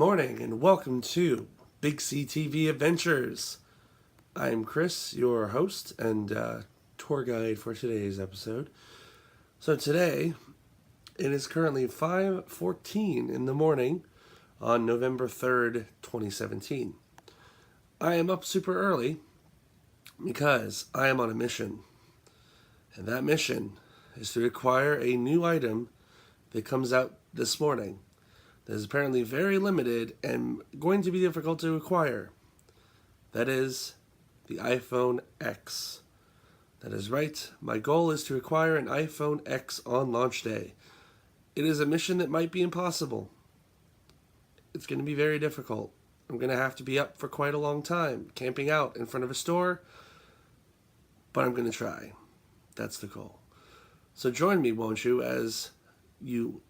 morning and welcome to BigCTV Adventures. I'm Chris, your host and tour guide for today's episode. So today, it is currently 5:14 in the morning on November 3rd, 2017. I am up super early because I am on a mission. And that mission is to acquire a new item that comes out this morning that is apparently very limited and going to be difficult to acquire. That is the iPhone X. That is right. My goal is to acquire an iPhone X on launch day. It is a mission that might be impossible. It's going to be very difficult. I'm going to have to be up for quite a long time, camping out in front of a store, but I'm going to try. That's the goal. So join me, won't you, as you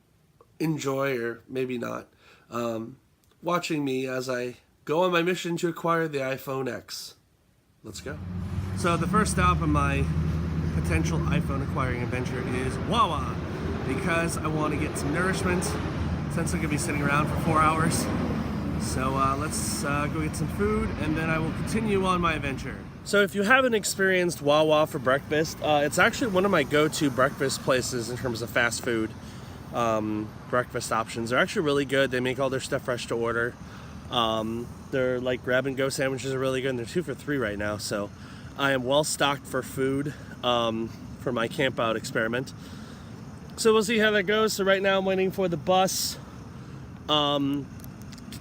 enjoy, or maybe not, watching me as I go on my mission to acquire the iPhone X. Let's go. So the first stop on my potential iPhone acquiring adventure is Wawa, because I want to get some nourishment since I'm going to be sitting around for 4 hours. So let's go get some food and then I will continue on my adventure. So if you haven't experienced Wawa for breakfast, it's actually one of my go-to breakfast places in terms of fast food. Breakfast options. They're actually really good. They make all their stuff fresh to order. Their like grab and go sandwiches are really good, and they're 2 for $3 right now. So I am well stocked for food for my camp out experiment. So we'll see how that goes. So right now I'm waiting for the bus to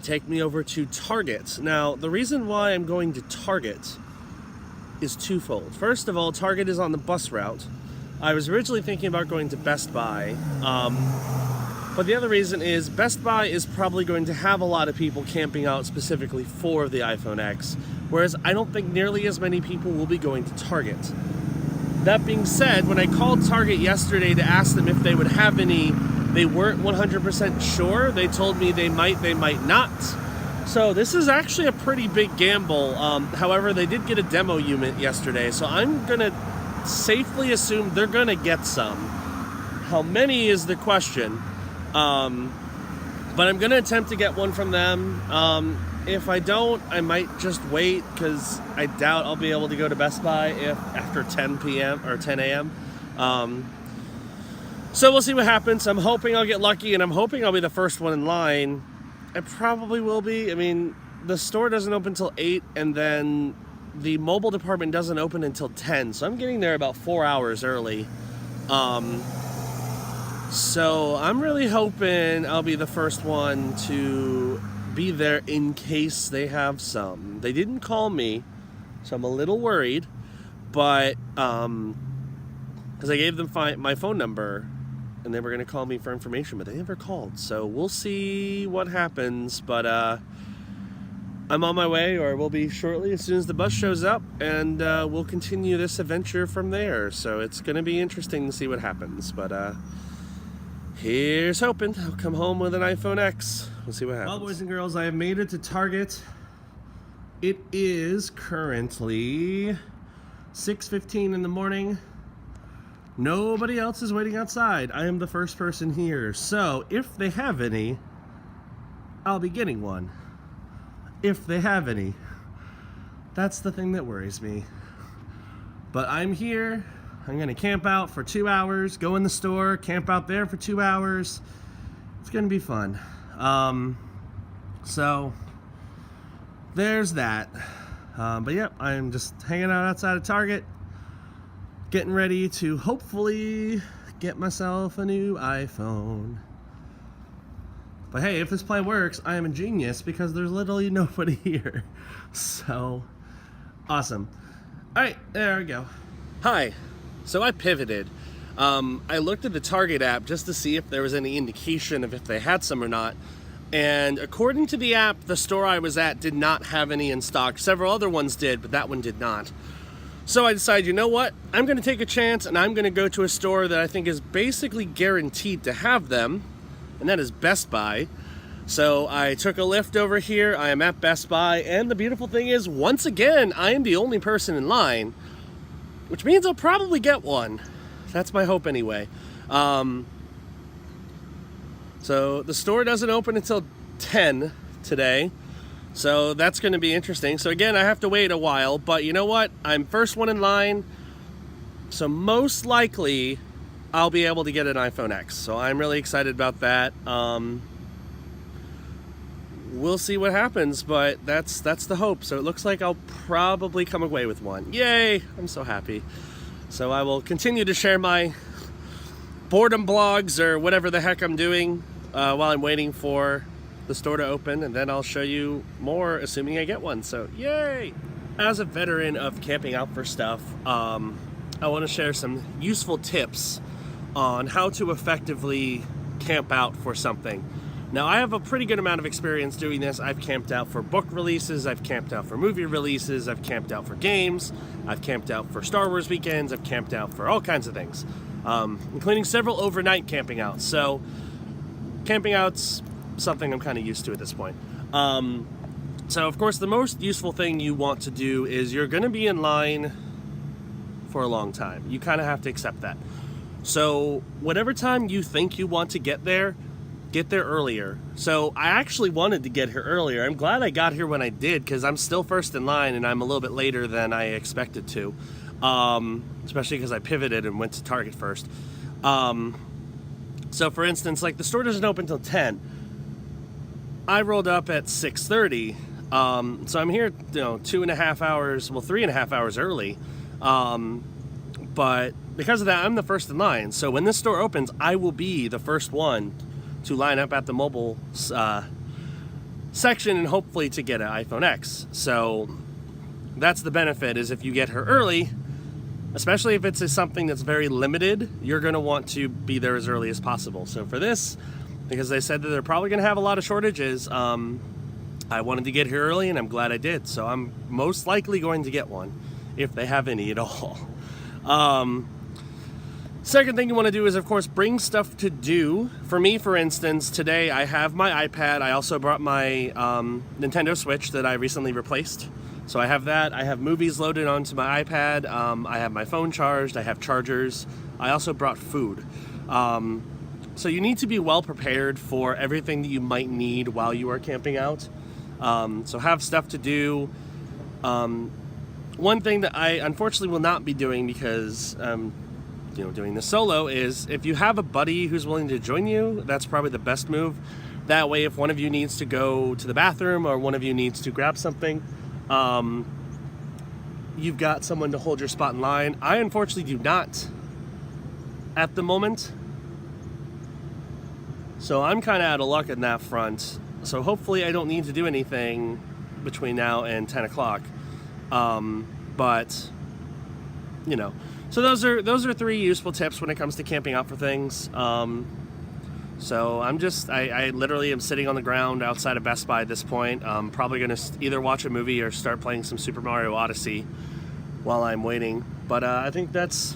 take me over to Target. Now the reason why I'm going to Target is twofold. First of all, Target is on the bus route. I was originally thinking about going to Best Buy, but the other reason is Best Buy is probably going to have a lot of people camping out specifically for the iPhone X, whereas I don't think nearly as many people will be going to Target. That being said, when I called Target yesterday to ask them if they would have any, they weren't 100% sure. They told me they might not. So this is actually a pretty big gamble. However, they did get a demo unit yesterday, so I'm gonna safely assume they're gonna get some. How many is the question, but I'm gonna attempt to get one from them. If I don't, I might just wait, because I doubt I'll be able to go to Best Buy after 10 p.m. or 10 a.m. So we'll see what happens. I'm hoping I'll get lucky, and I'm hoping I'll be the first one in line. I probably will be. I mean, the store doesn't open till 8, and then the mobile department doesn't open until 10, so I'm getting there about 4 hours early. So I'm really hoping I'll be the first one to be there in case they have some. They didn't call me, so I'm a little worried, but because I gave them my phone number and they were going to call me for information, but they never called. So we'll see what happens, but I'm on my way, or will be shortly, as soon as the bus shows up, and we'll continue this adventure from there. So it's going to be interesting to see what happens, but here's hoping I'll come home with an iPhone X. We'll see what happens. Well, boys and girls, I have made it to Target. It is currently 6:15 in the morning. Nobody else is waiting outside. I am the first person here. So if they have any, I'll be getting one. If they have any. That's the thing that worries me. But I'm here. I'm gonna camp out for 2 hours, go in the store, camp out there for 2 hours. It's gonna be fun. So there's that. But yep, I'm just hanging out outside of Target, getting ready to hopefully get myself a new iPhone. But hey, if this plan works, I am a genius, because there's literally nobody here. So, awesome. Alright, there we go. Hi. So I pivoted. I looked at the Target app just to see if there was any indication of if they had some or not. And according to the app, the store I was at did not have any in stock. Several other ones did, but that one did not. So I decided, you know what? I'm going to take a chance, and I'm going to go to a store that I think is basically guaranteed to have them, and that is Best Buy. So I took a lift over here. I am at Best Buy, and the beautiful thing is, once again, I am the only person in line, which means I'll probably get one. That's my hope anyway. So the store doesn't open until 10 today. So that's going to be interesting. So again, I have to wait a while, but you know what? I'm first one in line. So most likely I'll be able to get an iPhone X. So I'm really excited about that. We'll see what happens, but that's the hope. So it looks like I'll probably come away with one. Yay! I'm so happy. So I will continue to share my boredom blogs or whatever the heck I'm doing while I'm waiting for the store to open, and then I'll show you more assuming I get one. So yay! As a veteran of camping out for stuff, I want to share some useful tips on how to effectively camp out for something. Now, I have a pretty good amount of experience doing this. I've camped out for book releases, I've camped out for movie releases, I've camped out for games, I've camped out for Star Wars weekends, I've camped out for all kinds of things, including several overnight camping outs. So camping out's something I'm kind of used to at this point. So of course the most useful thing you want to do is you're going to be in line for a long time. You kind of have to accept that. So whatever time you think you want to get there earlier. So I actually wanted to get here earlier. I'm glad I got here when I did, because I'm still first in line and I'm a little bit later than I expected to, especially because I pivoted and went to Target first. So for instance, like the store doesn't open until 10. I rolled up at 6:30, so I'm here, 2.5 hours, well, 3.5 hours early, but because of that, I'm the first in line. So when this store opens, I will be the first one to line up at the mobile section and hopefully to get an iPhone X. So that's the benefit, is if you get here early, especially if it's something that's very limited, you're going to want to be there as early as possible. So for this, because they said that they're probably going to have a lot of shortages, I wanted to get here early, and I'm glad I did. So I'm most likely going to get one, if they have any at all. Second thing you want to do is, of course, bring stuff to do. For me, for instance, today I have my iPad. I also brought my Nintendo Switch that I recently replaced. So I have that. I have movies loaded onto my iPad. I have my phone charged. I have chargers. I also brought food. So you need to be well prepared for everything that you might need while you are camping out. So have stuff to do. One thing that I unfortunately will not be doing, because doing this solo, is if you have a buddy who's willing to join you, that's probably the best move. That way, if one of you needs to go to the bathroom or one of you needs to grab something, you've got someone to hold your spot in line. I unfortunately do not at the moment, so I'm kind of out of luck in that front. So hopefully I don't need to do anything between now and 10 o'clock. But so those are 3 useful tips when it comes to camping out for things. So I literally am sitting on the ground outside of Best Buy at this point. I'm probably going to either watch a movie or start playing some Super Mario Odyssey while I'm waiting. But I think those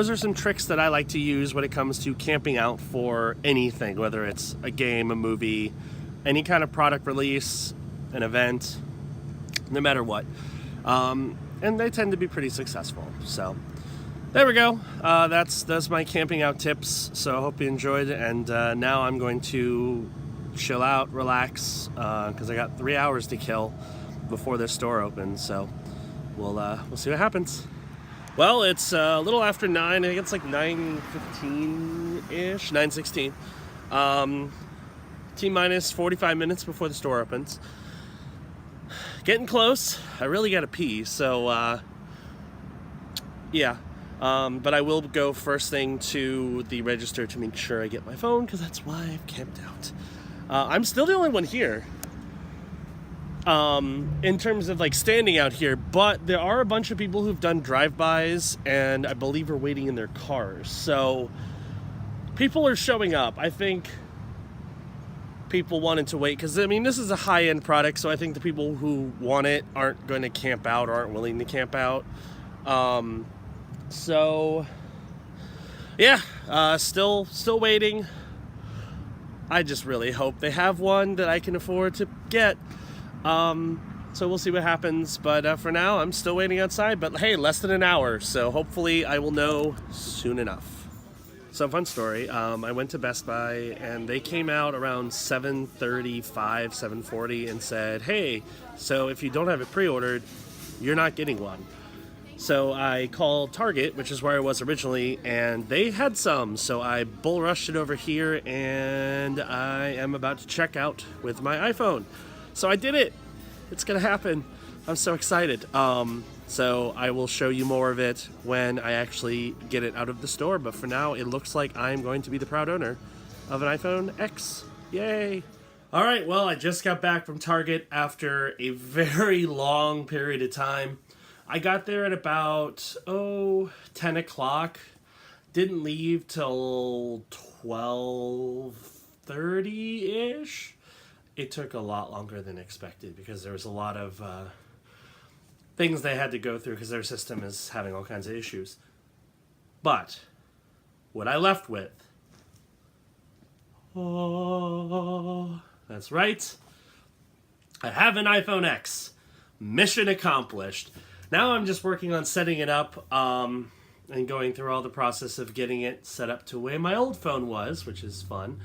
are some tricks that I like to use when it comes to camping out for anything, whether it's a game, a movie, any kind of product release, an event, no matter what. And they tend to be pretty successful. So there we go. That's my camping out tips. So I hope you enjoyed. And now I'm going to chill out, relax, because I got 3 hours to kill before this store opens. So we'll see what happens. Well, it's a little after 9. I think it's like 9:15-ish, 9:16. T-minus 45 minutes before the store opens. Getting close. I really gotta pee, so yeah. But I will go first thing to the register to make sure I get my phone, because that's why I've camped out. I'm still the only one here, in terms of like standing out here, but there are a bunch of people who've done drive-bys and I believe are waiting in their cars. So people are showing up. I think people wanted to wait, because this is a high-end product, so I think the people who want it aren't going to camp out or aren't willing to camp out. So yeah, still waiting. I just really hope they have one that I can afford to get. So we'll see what happens, but for now I'm still waiting outside. But hey, less than an hour, so hopefully I will know soon enough. So fun story, I went to Best Buy and they came out around 7:35, 7:40 and said, hey, so if you don't have it pre-ordered, you're not getting one. So I called Target, which is where I was originally, and they had some. So I bull rushed it over here and I am about to check out with my iPhone. So I did it. It's gonna happen. I'm so excited. So I will show you more of it when I actually get it out of the store. But for now, it looks like I'm going to be the proud owner of an iPhone X. Yay! All right, well, I just got back from Target after a very long period of time. I got there at about, 10 o'clock. Didn't leave till 12:30-ish. It took a lot longer than expected because there was a lot of things they had to go through because their system is having all kinds of issues. But what I left with, that's right, I have an iPhone X. Mission accomplished. Now I'm just working on setting it up and going through all the process of getting it set up to where my old phone was, which is fun.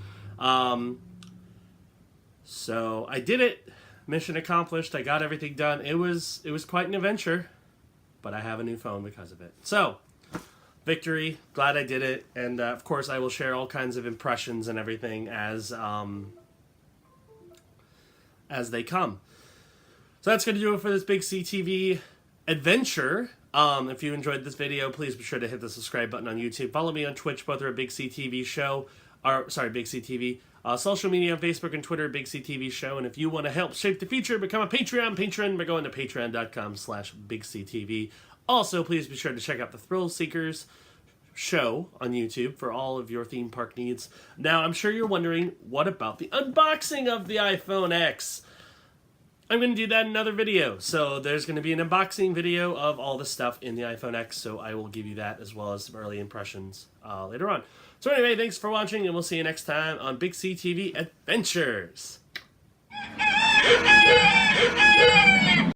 So I did it. Mission accomplished. I got everything done. It was quite an adventure, but I have a new phone because of it. So, victory. Glad I did it. And of course, I will share all kinds of impressions and everything as they come. So that's going to do it for this BigCTV adventure. If you enjoyed this video, please be sure to hit the subscribe button on YouTube. Follow me on Twitch, both are a BigCTV show. BigCTV. Social media on Facebook and Twitter, BigCTV show. And if you want to help shape the future, become a patron by going to patreon.com/BigCTV. Also, please be sure to check out the Thrill Seekers show on YouTube for all of your theme park needs. Now, I'm sure you're wondering, what about the unboxing of the iPhone X? I'm going to do that in another video. So there's going to be an unboxing video of all the stuff in the iPhone X. So I will give you that as well as some early impressions later on. So anyway, thanks for watching, and we'll see you next time on BigCTV Adventures.